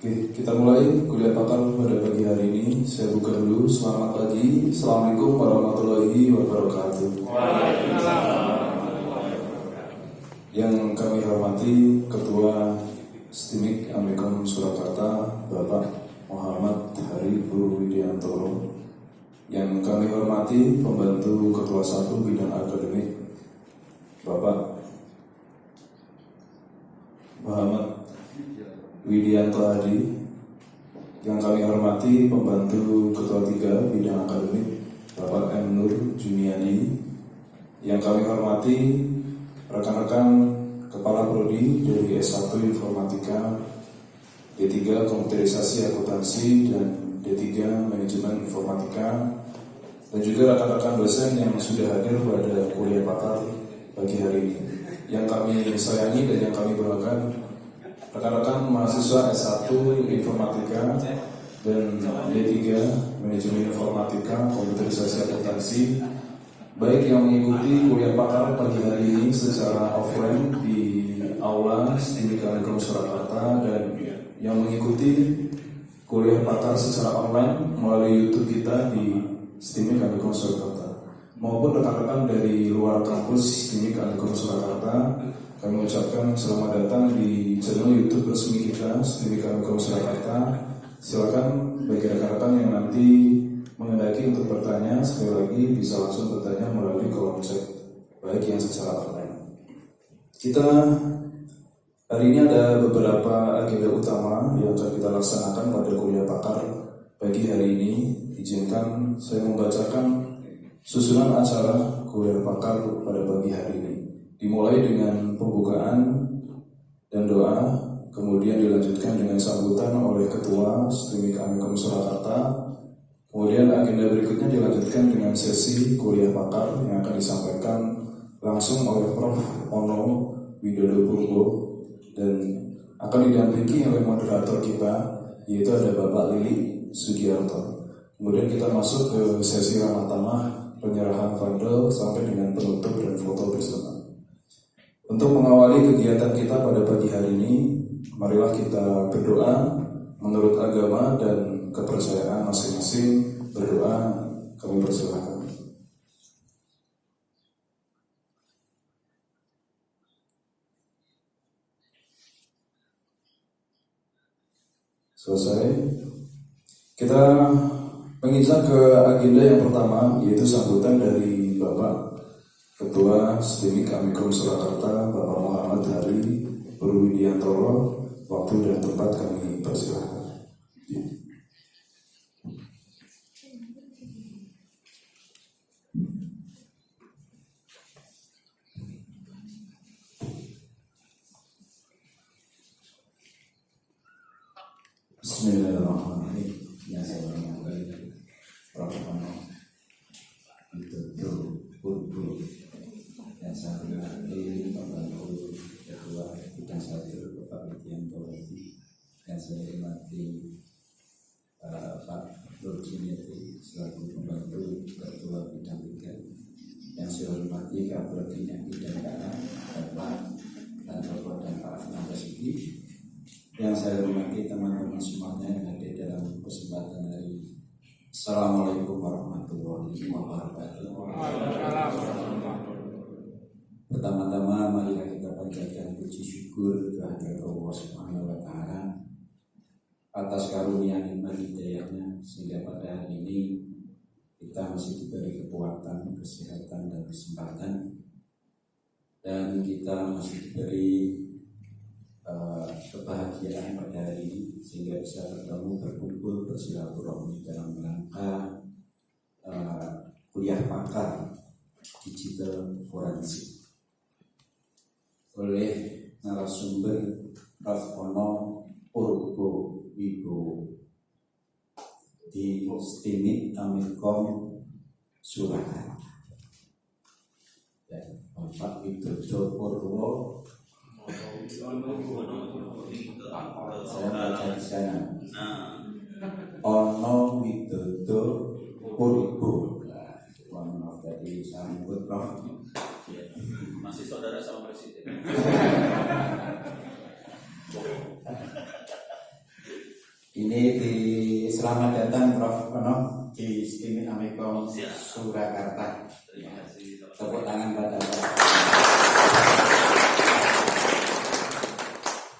Oke, kita mulai kuliah pakar pada pagi hari ini. Saya buka dulu. Selamat pagi. Assalamualaikum warahmatullahi wabarakatuh. Yang kami hormati Ketua STIMIK Amikom Surakarta, Bapak Muhammad Hari Purwidiantoro. Yang kami hormati Pembantu Ketua 1 Bidang Akademik, Bapak Muhammad Widianto Hadi. Yang kami hormati Pembantu Ketua 3 Bidang Akademik, Bapak M. Nur Juniadi. Yang kami hormati rekan-rekan Kepala Prodi dari S1 Informatika, D3 Komputerisasi Akuntansi, dan D3 Manajemen Informatika, dan juga rekan-rekan dosen yang sudah hadir pada kuliah pakar pagi hari ini. Yang kami sayangi dan yang kami banggakan, rekan-rekan mahasiswa S1 Informatika dan D3 Manajemen Informatika, Komputerisasi Akuntansi, baik yang mengikuti kuliah pakar pagi hari ini secara offline di Aula STIMIK Amikom Surakarta, dan yang mengikuti kuliah pakar secara online melalui YouTube kita di STIMIK Amikom Surakarta, maupun rekan-rekan dari luar kampus STIMIK Amikom Surakarta. Kami ucapkan selamat datang di channel YouTube resmi kita STIMIK Amikom Surakarta. Silakan bagi rekan-rekan yang nanti menghendaki untuk bertanya, sekali lagi bisa langsung bertanya melalui kolom chat, baik yang secara online. Kita hari ini ada beberapa agenda utama yang akan kita laksanakan pada kuliah pakar pagi hari ini. Izinkan saya membacakan susunan acara kuliah pakar pada pagi hari ini. Dimulai dengan pembukaan dan doa, kemudian dilanjutkan dengan sambutan oleh Ketua STIMIK Amikom Surakarta. Kemudian agenda berikutnya dilanjutkan dengan sesi kuliah pakar yang akan disampaikan langsung oleh Prof. Ono Widodo Purbo, dan akan didampingi oleh moderator kita, yaitu ada Bapak Lili Sugiarto. Kemudian kita masuk ke sesi ramah tamah, penyerahan fundel sampai dengan penutup dan foto bersama. Untuk mengawali kegiatan kita pada pagi hari ini, marilah kita berdoa menurut agama dan kepercayaan masing-masing. Berdoa, kami persilakan. Selesai. Kita menginjak ke agenda yang pertama, yaitu sambutan dari Bapak Ketua STIMIK Amikom Surakarta, Bapak Muhammad Hari Purwidiantoro. Waktu dan tempat kami persilakan. Bismillahirrahmanirrahim. Yang saya hormati Prof. Ono Widodo Purbo, yang saya hormati Pembantu Ketua Bidang 1 Bapak Widianto Hadi, yang saya hormati Pak Nur Juniadi selaku Pembantu Ketua Bidang 3, yang saya hormati Kak Brodin dan Bapak dan Bapak dan Pak Nambasiki, yang saya hormati teman-teman semuanya yang hadir dalam kesempatan hari ini. Assalamualaikum warahmatullahi wabarakatuh. Pertama-tama marilah kita panjatkan puji syukur kehadirat Allah Subhanahu wa Ta'ala atas karunia nikmat hidayahnya, sehingga pada hari ini kita masih diberi kekuatan, kesehatan dan kesempatan, dan kita masih diberi kebahagiaan pada hari ini, sehingga bisa bertemu, berkumpul, bersilaturahmi dalam rangka kuliah pakar digital forensik oleh narasumber Prof. Ono Purbo Wibowo di STIMIK Amikom Surakarta. Dan Bapak Widodo Purbo, saya baca di sana. Ono Widodo Purbo. Mohon maaf tadi sambut Prof. Masih saudara sama presiden. Ini selamat datang Prof. Ono di STIMIK Amikom Surakarta. Terima kasih. Tepuk tangan pada Pak.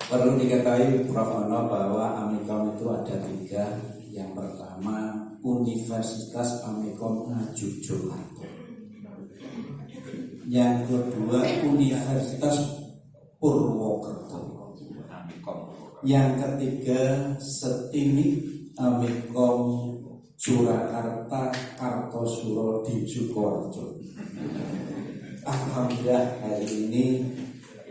Perlu diketahui Prof. Ono bahwa Amikom itu ada 3. Yang pertama Universitas Amikom Ngayogyakarta. Yang kedua Universitas Purwokerto. Yang ketiga STIMIK Amikom Surakarta Kartosuro di Sukoharjo. Alhamdulillah hari ini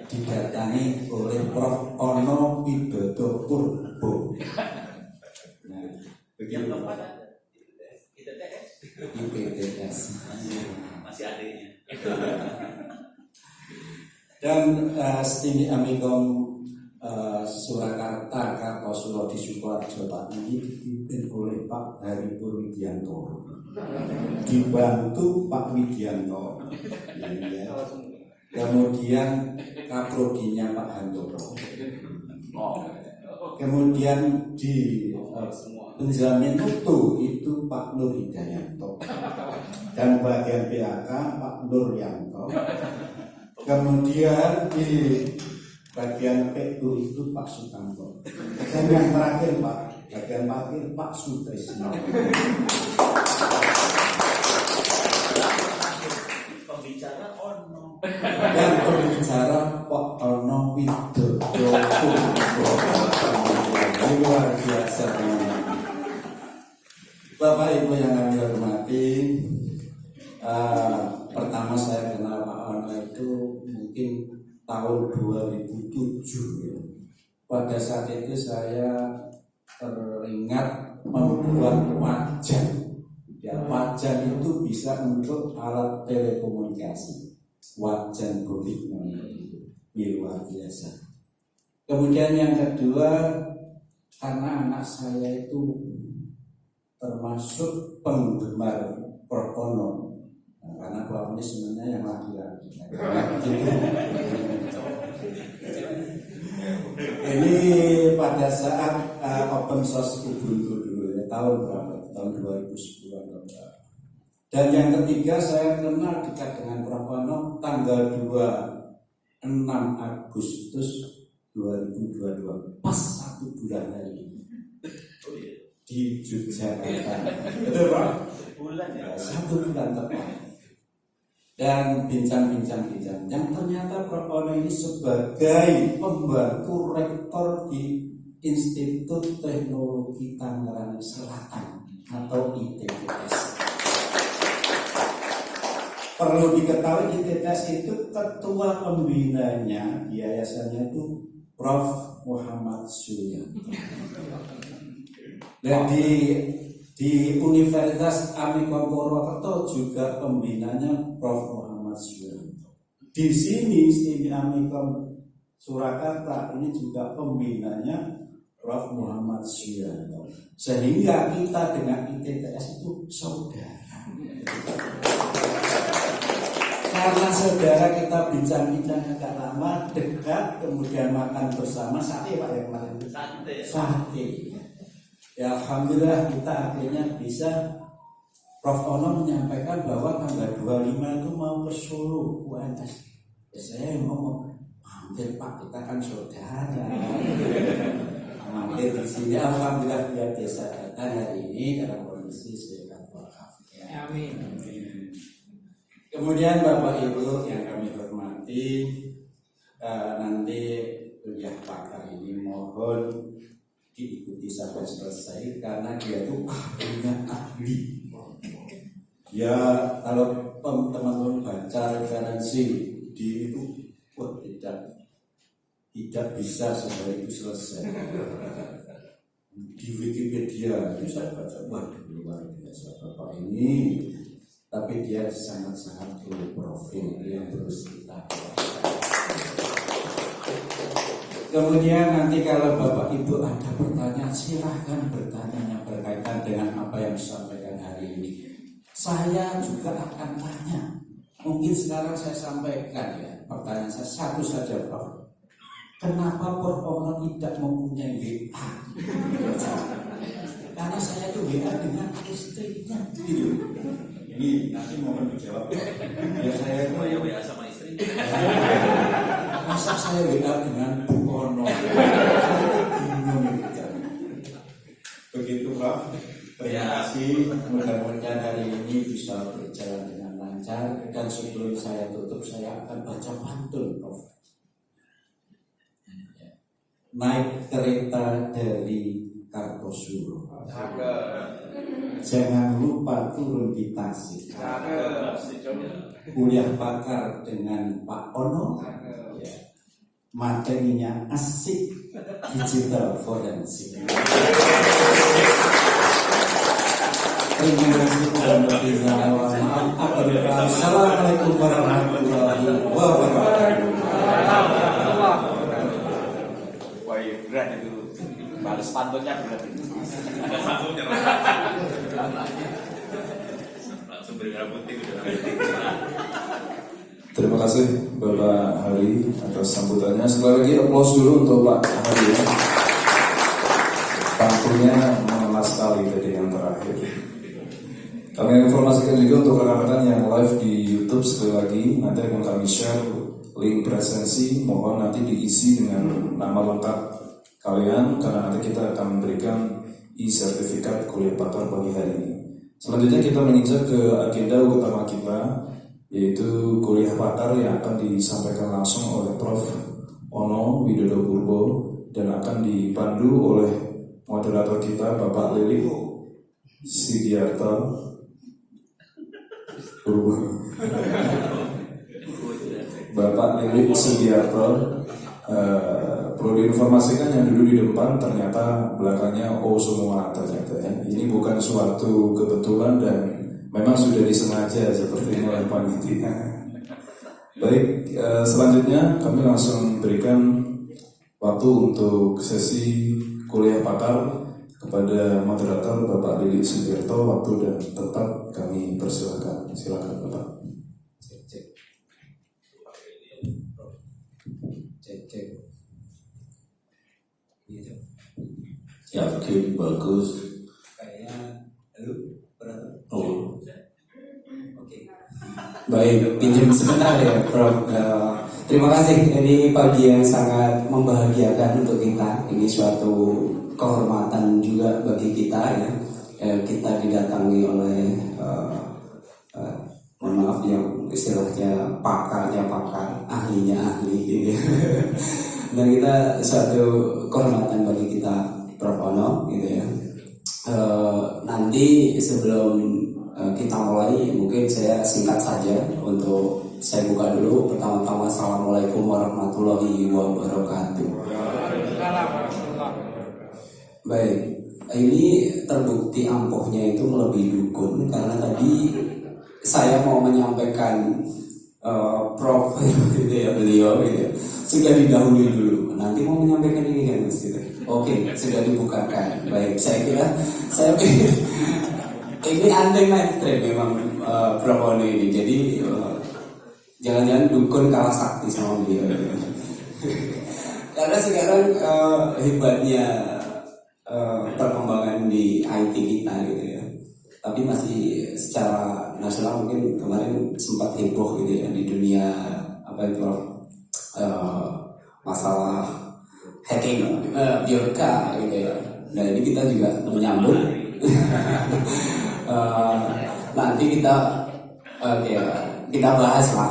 didatangi oleh Prof. Ono Widodo Purbo. Nah, Yang keempat ada IPTS. masih adanya. Dan STIMIK Amikom Surakarta Kartosuro di Sukoharjo Pak ini dipimpin oleh Pak Haripur Widianto, dibantu Pak Widianto, ya. Kemudian kaprodinya Pak Hantoro, kemudian di penjamin itu Pak Nur Hidayanto, dan bagian PAK Pak Nur Yanto, kemudian di bagian PU itu Pak Sutanto, dan yang terakhir Pak, bagian parkir Pak Sutrisno. Pembicara Ono. Dan berbicara Pak Ono Widodo Purbo. Luar biasa. Bapak Ibu yang kami hormati, pertama saya kenal Pak Ono itu mungkin tahun 2007 ya. Pada saat itu saya teringat membuat wajan. Ya, wajan itu bisa untuk alat telekomunikasi. Wajan bulik luar biasa. Kemudian yang kedua, karena anak saya itu termasuk penggemar Prof. Ono. Nah, karena Prof. ini sebenarnya yang laki-laki. Ini pada saat open source Ubuntu dulu ya, tahun berapa? Tahun 2010 atau berapa. Dan yang ketiga saya kenal dekat dengan Prof. Ono tanggal 26 Agustus 2022, pas 1 bulan hari ini di Yogyakarta. Betul Pak? Bulan ya. 1 bulan tepat. Dan bincang-bincang yang ternyata Prof. Ono ini sebagai pembantu rektor di Institut Teknologi Tangerang Selatan atau ITTS. Perlu diketahui ITTS itu ketua pembinanya yayasannya itu Prof. Muhammad Suyanto. Dan di Universitas Amikom Purwokerto juga pembinanya Prof. Muhammad Suyanto. Di sini STIMIK Amikom Surakarta ini juga pembinanya Prof. Muhammad Suyanto. Sehingga kita dengan ITTS itu saudara. Karena saudara kita bincang-bincang agak lama, dekat, kemudian makan bersama sate Pak ya kemarin. Sate. Ya Alhamdulillah kita akhirnya bisa Prof. Ono menyampaikan bahwa tanggal 25 itu mau ke Solo UNS. Ya saya ngomong, hampir Pak, kita kan saudara. Hampir di sini Alhamdulillah dia bisa datang hari ini dalam kondisi sehat walafiat. Amin. Kemudian Bapak Ibu yang kami hormati, nanti kuliah pakar ini mohon diikuti sampai selesai karena dia itu ahli. Ya kalau teman-teman baca referensi di itu, tidak bisa sampai itu selesai. Di Wikipedia itu saya baca, waduh luar biasa Bapak ini. Tapi dia sangat-sangat berprofil yang terus kita. Kemudian nanti kalau Bapak Ibu ada pertanyaan, silahkan bertanya yang berkaitan dengan apa yang disampaikan hari ini. Saya juga akan tanya. Mungkin sekarang saya sampaikan ya pertanyaan saya satu saja Prof. Kenapa Prof. Ono tidak mempunyai WA? WA dengan istrinya gitu. Ini nanti mohon dijawab. Ya saya Oh ya WA sama istri. masa saya WA dengan Bu Ono. Begitu Prof. Terima kasih. Mudah-mudahan hari ini bisa berjalan dengan lancar. Dan sebelum saya tutup, saya akan baca pantun, Prof. Naik kereta dari Kartosuro, jangan lupa turun di Tasik. Kuliah bakar dengan Pak Ono, ya. Materinya asik, digital forensik. Terima kasih Assalamualaikum warahmatullahi wabarakatuh. Wah iya berat itu. Balas pantunnya berat itu. Ada santunnya. Langsung beri putih udah. Terima kasih Bapak Hari atas sambutannya. Sekali lagi aplaus dulu untuk Pak Hari ya. Pantunnya mengena sekali tadi yang terakhir. Kami informasikan juga untuk rekan-rekan yang live di YouTube, sekali lagi nanti akan kami share link presensi. Mohon nanti diisi dengan nama lengkap kalian, karena nanti kita akan memberikan e-sertifikat kuliah pakar pagi hari ini. Selanjutnya kita menginjak ke agenda utama kita, yaitu kuliah pakar yang akan disampaikan langsung oleh Prof. Ono Widodo Purbo dan akan dipandu oleh moderator kita Bapak Lili Sidiarto Purbo. Bapak Lili Sidiarto. Perlu diinformasikan yang dulu di depan ternyata belakangnya O semua ternyata ya. Ini bukan suatu kebetulan dan memang sudah disengaja seperti ini oleh panitia. Baik, selanjutnya kami langsung berikan waktu untuk sesi kuliah pakar kepada moderator Bapak Lili Sudirto. Waktu dan tempat kami persilakan. Silakan Bapak. Cek. Yakin bagus. Kayaknya lu berat. Oh. Oke. Baik, pinjam sebentar ya Prof. Terima kasih, ini pagi yang sangat membahagiakan untuk kita. Ini suatu kehormatan juga bagi kita ya. Kita didatangi oleh mohon maaf yang istilahnya pakarnya pakar, ahlinya ahli gitu ya. Dan kita suatu kehormatan bagi kita Prof. Ono gitu ya. Nanti sebelum kita mulai, mungkin saya singkat saja untuk saya buka dulu. Pertama-tama Assalamualaikum warahmatullahi wabarakatuh. Baik, ini terbukti ampuhnya itu melebihi dukun, karena tadi saya mau menyampaikan Prof gitu ya, beliau gitu ya, sudah didahului dulu. Nanti mau menyampaikan ini kan Mas gitu. Oke, sudah dibukakan. Baik, saya pikir ini anti mainstream memang Prof Ono ini. Jadi jangan-jangan dukun kalah sakti sama beliau. Karena sekarang hebatnya perkembangan di IT kita gitu ya. Tapi masih secara nasional mungkin kemarin sempat heboh gitu ya di dunia apa itu masalah hacking, biorka gitu ya. Nah ini kita juga menyambut. Nanti kita bahas lah.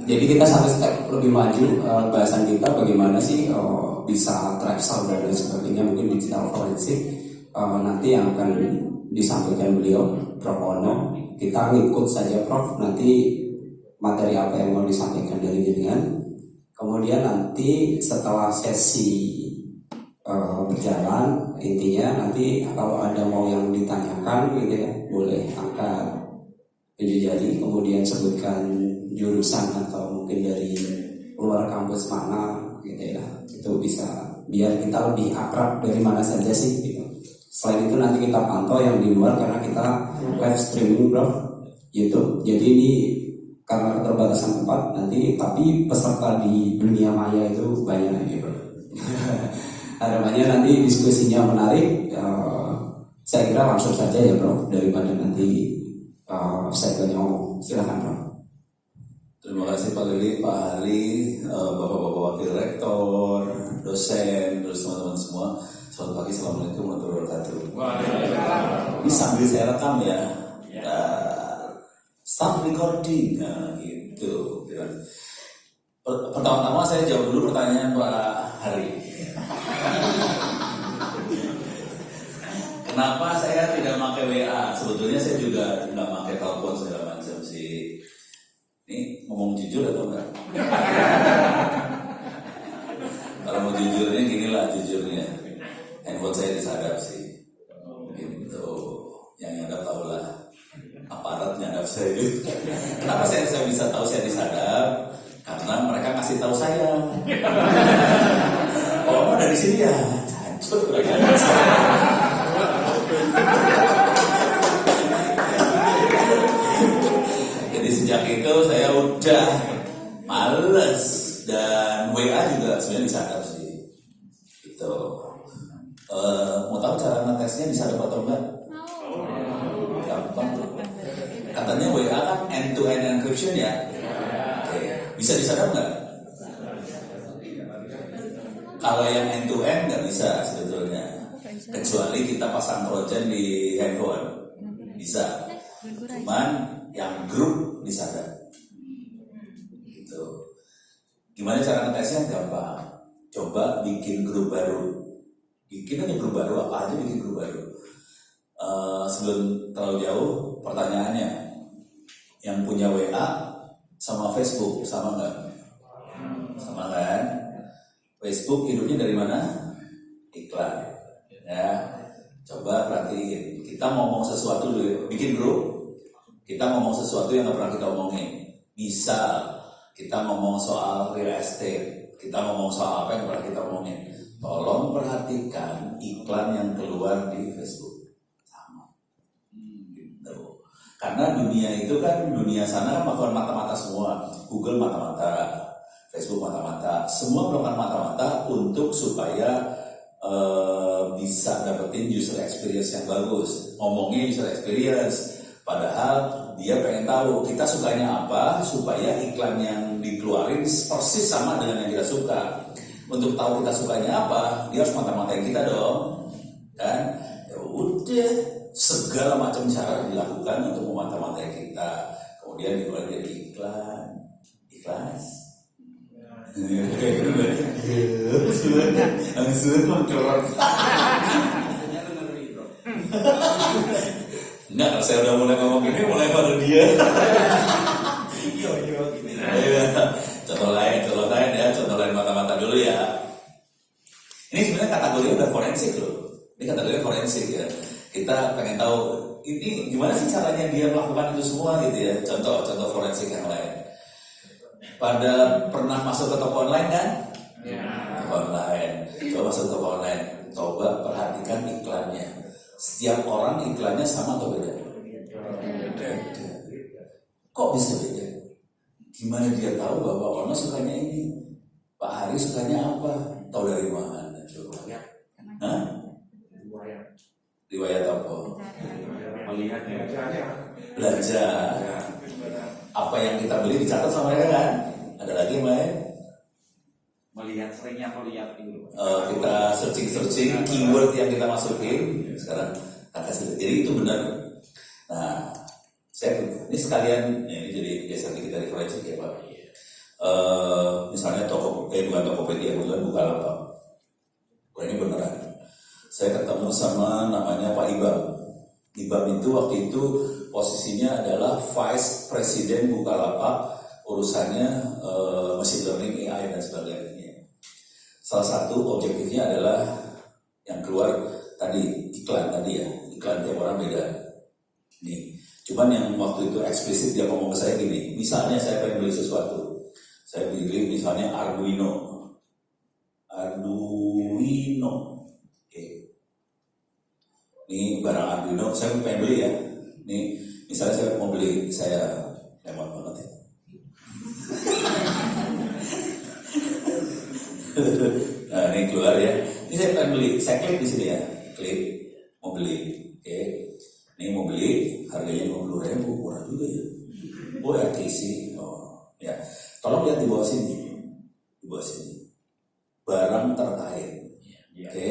Jadi kita satu step lebih maju, bahasan kita bagaimana sih bisa tracksal dan lain sebagainya, mungkin digital forensik. Nanti yang akan disampaikan beliau Prof Ono. Kita ngikut saja Prof, nanti materi apa yang mau disampaikan dari jenengan. Kemudian nanti setelah sesi berjalan, intinya nanti kalau ada mau yang ditanyakan gitu ya, boleh angkat jari, kemudian sebutkan jurusan atau mungkin dari luar kampus mana gitu ya, itu bisa biar kita lebih akrab dari mana saja sih gitu. Selain itu nanti kita pantau yang di luar karena kita live streaming Bro YouTube. Jadi ini karena keterbatasan tempat nanti, tapi peserta di dunia maya itu banyak ya Bro. harapannya nanti diskusinya menarik. Saya kira langsung saja ya Prof, daripada nanti segmennya ngomong. Silakan Prof. Terima kasih Pak Lili, Pak Hari, Bapak-Bapak Wakil Rektor, dosen, terus teman-teman semua. Selamat pagi, Assalamualaikum warahmatullahi wabarakatuh. Ini sambil saya rekam ya, start recording, nah, gitu. Pertama-tama saya jawab dulu pertanyaan Pak Hari. Kenapa saya tidak pakai WA? Sebetulnya saya juga nggak pakai telepon segala macam sih. Ini ngomong jujur atau enggak? Kalau mau jujurnya ginilah jujurnya. Handphone saya disadap sih. Gitu. Yang nyadap tahu lah. Aparat nyadap saya. Kenapa saya bisa tahu saya disadap? Karena mereka kasih tahu saya. Kalau dari sini ya hancur mereka. Jadi sejak itu saya udah males, dan WA juga sebenarnya disadap sih. Gitu. Mau tahu cara ngetesnya disadap atau enggak? Gampang. Katanya WA kan end-to-end encryption ya. Oke. Bisa disadap nggak? Kalau yang end-to-end nggak bisa sebetulnya. Kecuali kita pasang trojan di handphone, bisa. Cuman yang grup disadap. Gitu. Gimana cara ngetesnya? Gampang. Coba bikin grup baru. Bikin aja grup baru, apa aja bikin grup baru. Sebelum terlalu jauh, pertanyaannya, yang punya WA sama Facebook sama nggak? Sama kan? Facebook hidupnya dari mana? Iklan. Ya, coba perhatiin. Kita ngomong sesuatu dulu, bikin grup. Kita ngomong sesuatu yang nggak pernah kita omongin. Misal kita ngomong soal real estate, kita ngomong soal apa yang pernah kita omongin. Tolong perhatikan iklan yang keluar di Facebook. Sama. Gitu. Karena dunia itu kan, dunia sana kan melakukan mata-mata semua. Google mata-mata, Facebook mata-mata, semua melakukan mata-mata untuk supaya bisa dapetin user experience yang bagus. Ngomongnya user experience, padahal dia pengen tahu kita sukanya apa supaya iklan yang dikeluarin persis sama dengan yang kita suka. Untuk tahu kita sukanya apa, dia harus mata-matain kita dong, kan? Ya udah, segala macam cara dilakukan untuk memata-matai kita. Kemudian dikeluarin jadi iklan, ikhlas. Langsung mengkerot. Enggak, kalau saya udah mulai ngomong gini, mulai pada dia. Contoh lain ya, contoh lain mata-mata dulu ya. Ini sebenarnya kategorinya udah forensik loh. Ini kategorinya forensik ya. Kita pengen tahu ini gimana sih caranya dia melakukan itu semua gitu ya. Contoh forensik yang lain. Pada pernah masuk ke toko online kan? Ya. Toko online. Coba masuk ke toko online. Coba perhatikan iklannya. Setiap orang iklannya sama atau beda? Beda. Kok bisa beda? Gimana dia tahu bahwa orang sukanya ini? Pak Hari sukanya apa? Tahu dari mana? Coba. Hah? Riwayat apa? Melihat ya. Belajar. Apa yang kita beli dicatat sama mereka kan? Ada lagi yang lain? Melihat, seringnya melihat itu. Kita searching keyword yang kita masukin. Sekarang kasih. Jadi itu benar. Nah, saya ini sekalian ini jadi biasa kita dari forensik ya Pak. Misalnya bukan Tokopedia, bukan Bukalapak. Wah, ini beneran. Saya ketemu sama namanya Pak Ibam. Ibam itu waktu itu posisinya adalah Vice President Bukalapak, urusannya machine learning, AI dan sebagainya. Salah satu objektifnya adalah yang keluar tadi iklan tadi ya, iklan tiap orang beda. Nih, cuman yang waktu itu eksplisit dia ngomong ke saya gini, misalnya saya pengen beli sesuatu, saya beli misalnya Arduino, oke. Ini barang Arduino, saya pengen beli ya. Nih, misalnya saya mau beli, saya lemot banget ya. Nah, ini keluar ya. Ini saya pengen beli, saya klik di sini ya, klik mau beli. Oke, ini mau beli, harganya 50.000, murah juga ya. Oh RTC, oh ya. Tolong lihat di bawah sini, barang terkait. Oke,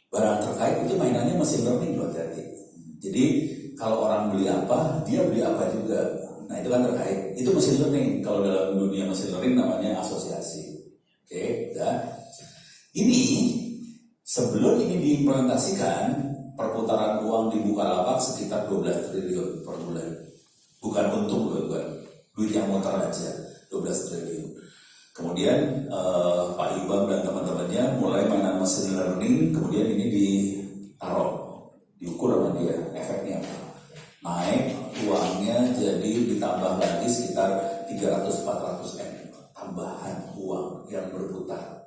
barang terkait itu mainannya machine learning loh, hati-hati. Jadi kalau orang beli apa, dia beli apa juga. Nah itu kan terkait, itu machine learning. Kalau dalam dunia machine learning namanya asosiasi. Oke, ya. Ini sebelum ini diimplementasikan, perputaran uang di Bukalapak sekitar 12 triliun per bulan. Bukan untung loh, bukan duit yang muter aja, 12 triliun. Kemudian Pak Ibam dan teman-temannya mulai mainan machine learning, kemudian ini ditaruh, diukur sama dia, efeknya apa? Naik uangnya jadi ditambah lagi sekitar 300-400 M tambahan uang yang berputar.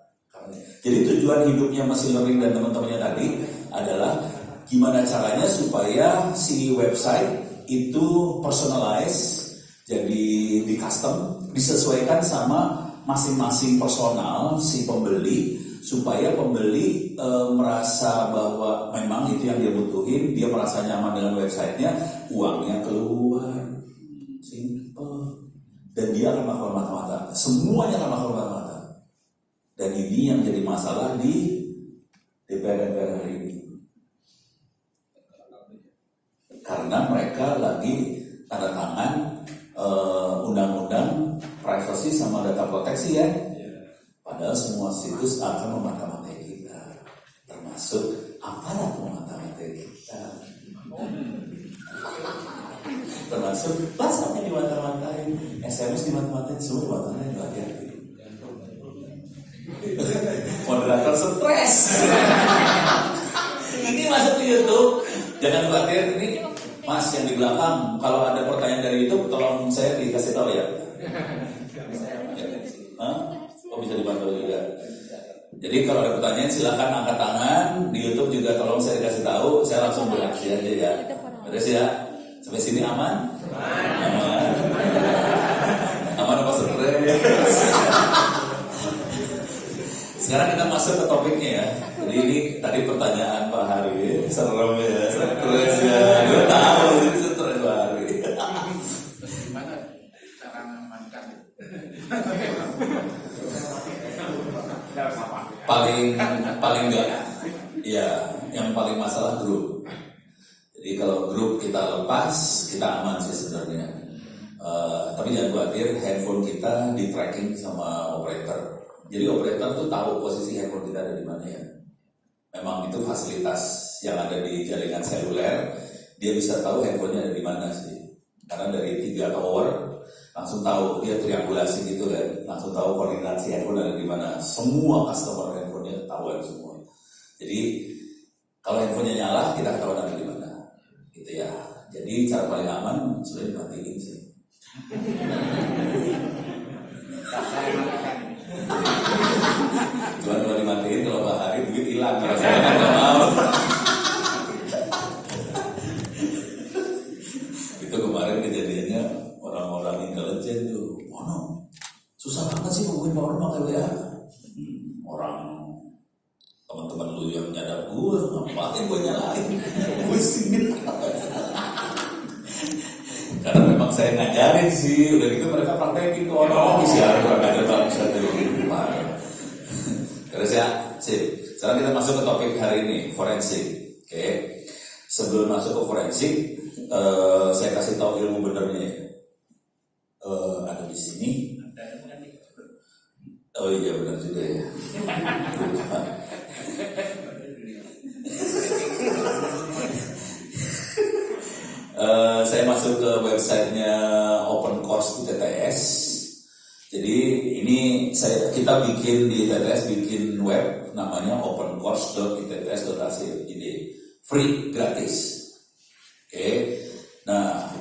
Jadi tujuan hidupnya machine learning dan teman-temannya tadi adalah gimana caranya supaya si website itu personalize, jadi di custom, disesuaikan sama masing-masing personal si pembeli, supaya pembeli merasa bahwa memang itu yang dia butuhin, dia merasa nyaman dengan websitenya, uangnya keluar, simple, dan dia akan melakukan mata-mata, semuanya akan melakukan mata-mata. Dan ini yang jadi masalah di DPR hari ini, karena mereka lagi tanda tangan undang-undang privasi sama data proteksi ya. Padahal semua situs akan memata-matai kita, termasuk aparat memata-matai kita, termasuk WhatsApp-nya dimata-matai, SMS dimata-matai, semua dimata-matai. Hati-hati. Moderator stres. Ini masuk ke YouTube, jangan khawatir. Ini Mas yang di belakang, kalau ada pertanyaan dari YouTube, tolong saya dikasih tahu ya. Oh bisa dibantu juga. Jadi kalau ada pertanyaan silakan angkat tangan. Di YouTube juga tolong saya dikasih tahu, saya langsung bereaksi aja ya. Beres ya? Sampai sini aman? Aman. Aman apa stres? Sekarang kita masuk ke topiknya ya. Jadi ini tadi pertanyaan Pak Hari, serem ya, stres ya. Gue tahu itu stres Pak Hari. Gimana cara mengamankan? Paling enggak, ya yang paling masalah grup. Jadi kalau grup kita lepas, kita aman sih sebenarnya. Tapi jangan khawatir, handphone kita di tracking sama operator. Jadi operator tuh tahu posisi handphone kita ada di mana ya. Memang itu fasilitas yang ada di jaringan seluler, dia bisa tahu handphonenya ada di mana sih. Karena dari 3 tower langsung tahu, dia triangulasi gitu kan, langsung tahu koordinasi handphone ada di mana. Semua customer handphonenya tahu semua. Jadi kalau handphonenya nyala, kita tahu ada di mana. Gitu ya. Jadi cara paling aman sudah dimatiin sih. Cuma kalau dimatiin, kalau Pak Hari duit hilang, kalau saya kan nggak mau. Itu kemarin kejadiannya orang-orang intelijen tuh, mana susah banget sih ngomongin power pakai WA. Orang teman-teman lu yang nyadar gue, ngapain gue nyalain, pusing. Karena memang saya ngajarin sih, udah gitu mereka praktekin ke orang-orang isi kurang ada bangsa tuh. Terus ya, sip. Sekarang kita masuk ke topik hari ini, forensik. Oke. Sebelum masuk ke forensik, saya kasih tahu ilmu benernya. Ada di sini. Oh iya benar juga ya. Saya masuk ke websitenya Open Course ITTS. Jadi ini kita bikin di ITTS, bikin web namanya opencourse.itts.ac.id, free, gratis. Oke. Nah,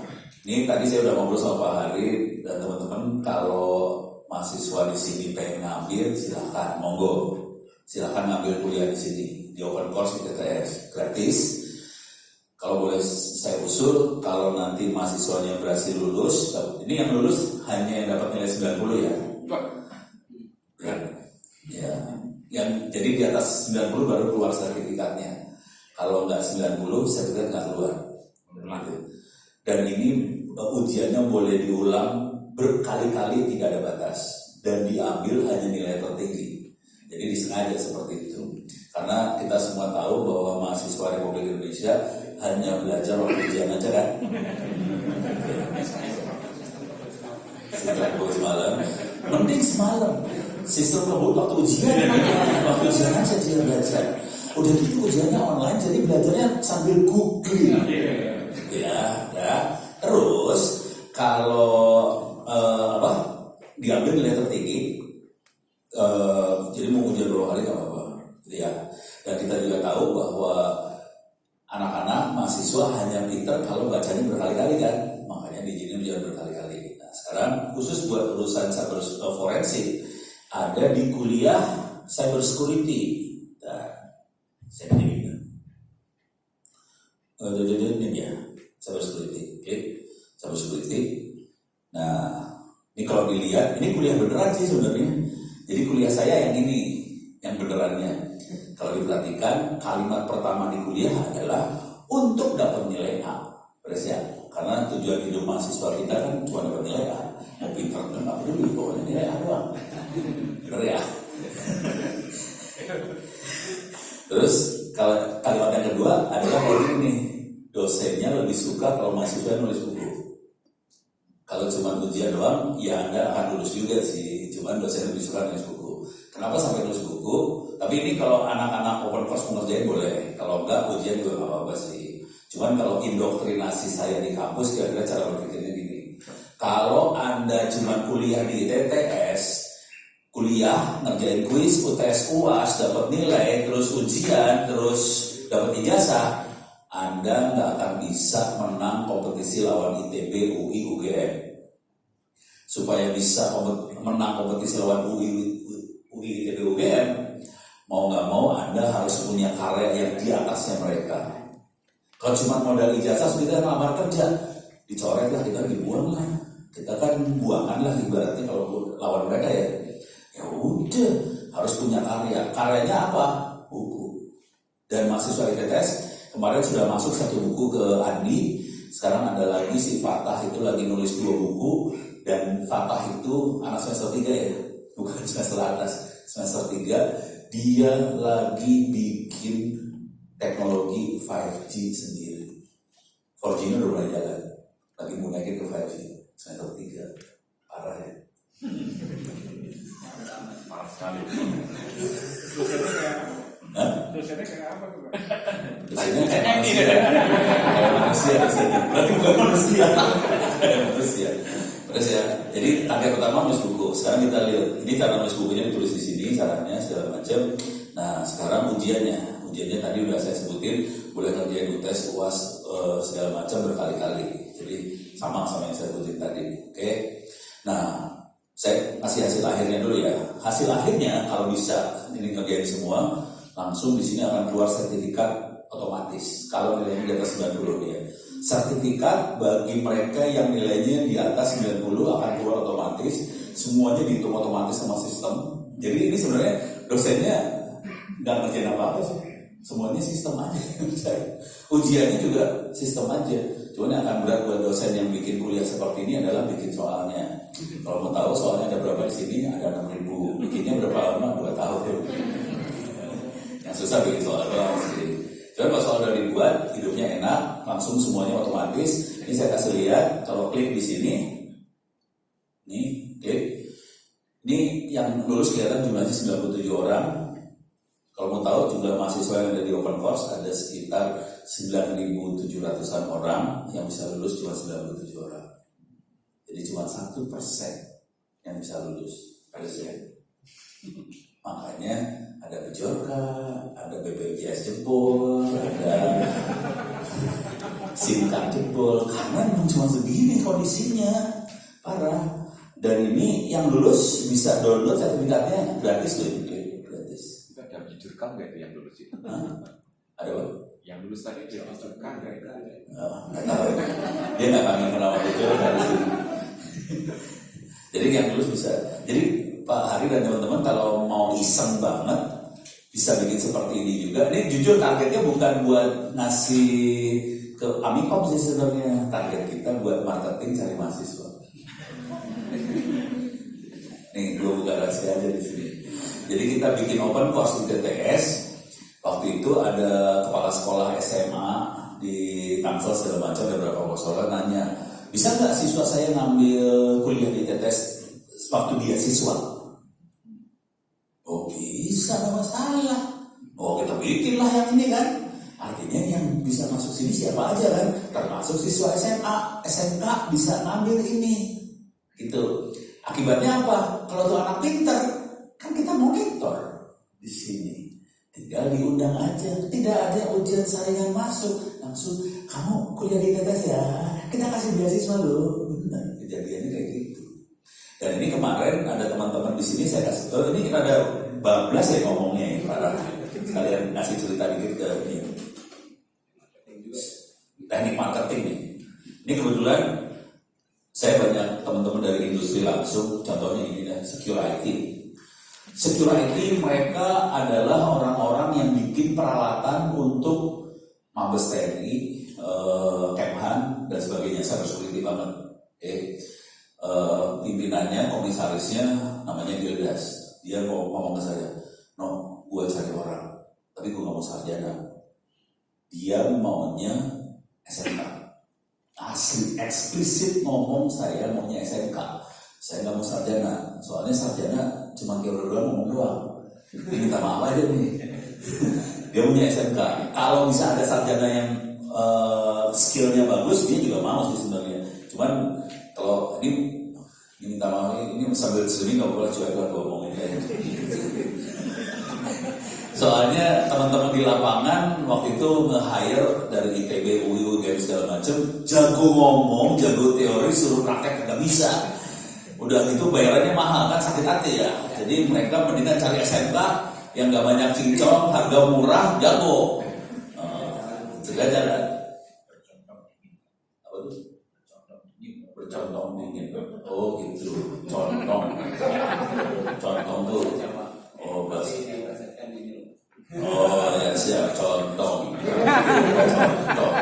ini tadi saya udah ngobrol sama Pak Hari dan teman-teman, kalau mahasiswa di sini pengen ngambil, silahkan, monggo, silahkan ngambil kuliah di sini di Open Course ITTS, gratis. Kalau boleh saya usul, kalau nanti mahasiswanya berhasil lulus, ini yang lulus hanya yang dapat nilai 90 ya. Ya. Yang jadi Jadi di atas 90 baru keluar sertifikatnya. Kalau nggak 90, sertifikat nggak keluar. Gitu. Dan ini ujiannya boleh diulang berkali-kali, tidak ada batas. Dan diambil hanya nilai tertinggi. Jadi disengaja seperti itu. Karena kita semua tahu bahwa mahasiswa Republik Indonesia hanya belajar waktu ujian aja kan. Sejak semalam, mending semalam. Sistem kebut waktu ujian, waktu ujian aja dia belajar. Udah gitu ujiannya online, jadi belajarnya sambil googling. Ya. Terus kalau diambil nilai tertinggi, jadi mau ujian 2 kali nggak apa-apa. Ya. Dan kita juga tahu bahwa anak-anak mahasiswa hanya pinter kalau bacanya berkali-kali kan, makanya diizinin ujian berkali-kali. Nah, sekarang khusus buat urusan cyber forensik ada di kuliah cyber security. Nah, saya ini ya, cyber security, cyber security. Nah, ini kalau dilihat, ini kuliah beneran sih sebenarnya. Jadi kuliah saya yang ini, yang benerannya. Kalau diperhatikan, kalimat pertama di kuliah adalah untuk dapat nilai A. Beres ya? Karena tujuan hidup mahasiswa kita kan cuma dapat nilai A. Mau pintar kan nggak peduli, pokoknya nilai A doang. Bener ya? Terus kalau kalimat yang kedua adalah kayak gini, dosennya lebih suka kalau mahasiswa nulis buku. Kalau cuma ujian doang, ya Anda akan lulus juga sih. Cuman dosen lebih suka nulis buku. Kenapa sampai nulis buku? Tapi ini kalau anak-anak open course mengerjain boleh. Kalau enggak, ujian juga nggak apa-apa sih. Cuman kalau indoktrinasi saya di kampus, kira-kira cara berpikirnya gini. Kalau Anda cuma kuliah di TTS, kuliah, ngerjain kuis, UTS, UAS, dapat nilai, terus ujian, terus dapat ijazah, Anda nggak akan bisa menang kompetisi lawan ITB, UI, UGM. Supaya bisa menang kompetisi lawan UI, ITB, UGM, mau nggak mau Anda harus punya karya yang di atasnya mereka. Kalau cuma modal ijazah, kita ngelamar kerja, dicoret lah, kita dibuang lah. Kita kan buangan lah ibaratnya kalau lawan mereka ya. Ya udah, harus punya karya. Karyanya apa? Buku. Dan mahasiswa ITS kemarin sudah masuk 1 buku ke Andi. Sekarang ada lagi si Fatah itu lagi nulis 2 buku. Dan Fatah itu anak semester 3 ya, bukan semester atas, semester 3. Dia lagi bikin teknologi 5G sendiri. 4G-nya udah mulai jalan, lagi mau naikin ke 5G semester 3. Parah ya. Parah sekali. Dosennya kayak apa tuh? Dosennya kayak manusia. Kayak manusia dosennya. Berarti bukan manusia. Kayak manusia. Terus ya, jadi target pertama nulis buku. Sekarang kita lihat, ini cara nulis bukunya ditulis di sini, caranya segala macam. Nah, sekarang ujiannya tadi udah saya sebutin, boleh ngerjain UTS, UAS, segala macam berkali-kali. Jadi sama yang saya sebutin tadi. Oke. Nah, saya kasih hasil akhirnya dulu ya. Hasil akhirnya kalau bisa ini ngerjain semua, langsung di sini akan keluar sertifikat otomatis. Kalau nilainya di atas 90 ya. Sertifikat bagi mereka yang nilainya di atas 90 akan keluar otomatis. Semuanya dihitung otomatis sama sistem. Jadi ini sebenarnya dosennya nggak ngerjain apa-apa sih. Semuanya sistem aja. Ujiannya juga sistem aja. Cuman yang akan berat buat dosen yang bikin kuliah seperti ini adalah bikin soalnya. Kalau mau tahu soalnya ada berapa di sini, ada 6.000. Bikinnya berapa lama? 2 tahun. Yang susah bikin soal doang sih. Jadi kalau soal udah dibuat, hidupnya enak, langsung semuanya otomatis. Ini saya kasih lihat, kalau klik di sini, nih klik. Ini yang lulus kelihatan jumlahnya 97 orang. Kalau mau tahu jumlah mahasiswa yang ada di open course ada sekitar 9.700-an orang, yang bisa lulus cuma 97 orang. Jadi cuma 1% yang bisa lulus. Makanya ada Bejorka, ada BPJS jebol, ada Singkang jebol, karena memang cuma segini kondisinya, parah. Dan ini yang lulus bisa download sertifikatnya gratis loh, gratis. Kita ada Bejorka nggak itu yang lulus itu? Ada apa? Yang lulus tadi ada Bejorka nggak itu? Nggak tahu. Dia nggak kangen kenal Bejorka di sini. Jadi yang lulus bisa. Jadi Pak Hari dan teman-teman kalau mau iseng banget, bisa bikin seperti ini juga. Ini jujur targetnya bukan buat ngasih ke Amikom sih sebenarnya. Target kita buat marketing cari mahasiswa. Nih, gue buka rahasia aja di sini. Jadi kita bikin open course di TTS. Waktu itu ada kepala sekolah SMA di Tangsel segala macam, ada beberapa sekolah nanya, bisa nggak siswa saya ngambil kuliah di TTS waktu dia siswa? Oh bisa, nggak masalah. Oh kita bikinlah yang ini kan. Artinya yang bisa masuk sini siapa aja kan, termasuk siswa SMA, SMK bisa ngambil ini. Gitu. Akibatnya apa? Kalau tuh anak pinter, kan kita monitor di sini. Tinggal diundang aja, tidak ada ujian saringan masuk, langsung kamu kuliah di TTS ya, kita kasih beasiswa loh. Benar, kejadiannya kayak gitu. Dan ini kemarin ada teman-teman di sini saya kasih, ini ada bablas ya ngomongnya ya, para sekalian ngasih cerita dikit ke ini. Teknik marketing nih. Ini kebetulan saya banyak teman-teman dari industri langsung, contohnya ini dan security. Security mereka adalah orang-orang yang bikin peralatan untuk Mabes TNI, Kemhan dan sebagainya, cyber security banget. Pimpinannya, komisarisnya namanya Gildas. Dia mau ngomong ke saya, no, gue cari orang, tapi gue gak mau sarjana. Dia maunya SMK. Asli eksplisit ngomong saya maunya SMK. Saya nggak mau sarjana, soalnya sarjana cuma teori doang, ngomong doang. Minta maaf aja nih. Dia punya SMK. Kalau bisa ada sarjana yang skillnya bagus, dia juga mau sih sebenarnya. Cuman kalau ini minta maaf, ini sambil sini nggak boleh cuek lah ngomongin kayak gitu. Soalnya teman-teman di lapangan waktu itu nge-hire dari ITB, UI, UGM segala macam, jago ngomong, jago teori, suruh praktek nggak bisa. Udah gitu bayarannya mahal kan, sakit hati ya. Jadi mereka mendingan cari SMK yang nggak banyak cincong, harga murah, jago. Segaja kan? Apa tuh? Bercontoh dingin. Oh gitu, contong. Contong tuh. Oh bahasa. Oh ya siap, contong. Contong.